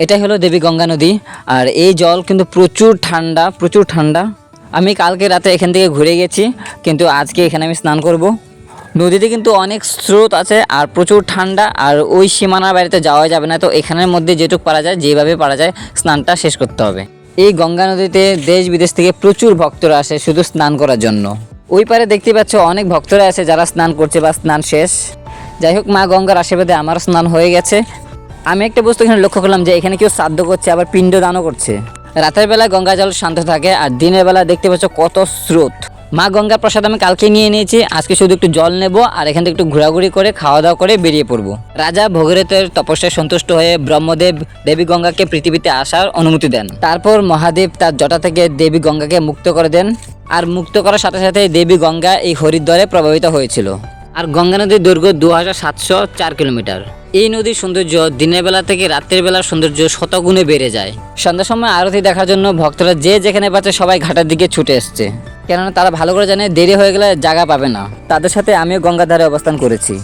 এটাই হলো দেবী গঙ্গা নদী। আর এই জল কিন্তু প্রচুর ঠান্ডা, প্রচুর ঠান্ডা। আমি কালকে রাতে এখান থেকে ঘুরে গেছি, কিন্তু আজকে এখানে আমি স্নান করব। নদীতে কিন্তু অনেক স্রোত আছে আর প্রচুর ঠান্ডা, আর ওই সীমানার বাড়িতে যাওয়া যাবে না। তো এখানের মধ্যে যেটুকু পারা যায়, যেভাবে পারা যায় স্নানটা শেষ করতে হবে। এই গঙ্গা নদীতে দেশ বিদেশ থেকে প্রচুর ভক্তরা আসে শুধু স্নান করার জন্য। ওই পারে দেখতে পাচ্ছ অনেক ভক্তরা আছে যারা স্নান করছে বা স্নান শেষ। যাই হোক, মা গঙ্গার আশীর্বাদে আমার স্নান হয়ে গেছে। আমি একটা বস্তু এখানে লক্ষ্য করলাম যে এখানে কেউ শ্রাদ্ধ করছে, আবার পিণ্ডদানও করছে। রাতের বেলা গঙ্গা জল শান্ত থাকে, আর দিনের বেলা দেখতে পাচ্ছ কত স্রোত। মা গঙ্গার প্রসাদ আমি কালকে নিয়ে নিয়েছি, আজকে শুধু একটু জল নেব আর এখান থেকে একটু ঘোরাঘুরি করে খাওয়া দাওয়া করে বেরিয়ে পড়বো। রাজা ভগীরথের তপস্যায় সন্তুষ্ট হয়ে ব্রহ্মদেব দেবী গঙ্গাকে পৃথিবীতে আসার অনুমতি দেন। তারপর মহাদেব তার জটা থেকে দেবী গঙ্গাকে মুক্ত করে দেন, আর মুক্ত করার সাথে সাথে দেবী গঙ্গা এই হরিদ্বারে প্রভাবিত হয়েছিল। আর গঙ্গা নদীর দৈর্ঘ্য 2704 কিলোমিটার। এই নদীর সৌন্দর্য দিনের বেলা থেকে রাত্রের বেলার সৌন্দর্য শতগুণে বেড়ে যায়। সন্ধ্যার সময় আরতি দেখার জন্য ভক্তরা যে যেখানে পাচ্ছে সবাই ঘাটের দিকে ছুটে এসছে, কেননা তারা ভালো করে জানে দেরি হয়ে গেলে জায়গা পাবে না। তাদের সাথে আমিও গঙ্গার ধারে অবস্থান করেছি।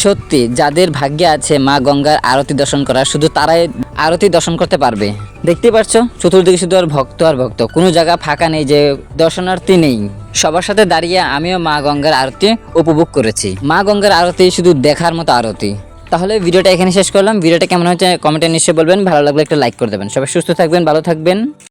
সত্যি যাদের ভাগ্যে আছে মা গঙ্গার আরতি দর্শন করা, শুধু তারাই আরতি দর্শন করতে পারবে। দেখতে পাচ্ছ চতুর্দিকে শুধু আর ভক্ত আর ভক্ত, কোনো জায়গা ফাঁকা নেই যে দর্শনার্থী নেই। সবার সাথে দাঁড়িয়ে আমিও মা গঙ্গার আরতি উপভোগ করেছি। মা গঙ্গার আরতি শুধু দেখার মতো আরতি। তাহলে ভিডিওটা এখানে শেষ করলাম। ভিডিওটা কেমন হচ্ছে কমেন্টে নিশ্চয়ই বলবেন। ভালো লাগলে একটা লাইক করে দেবেন। সবাই সুস্থ থাকবেন, ভালো থাকবেন।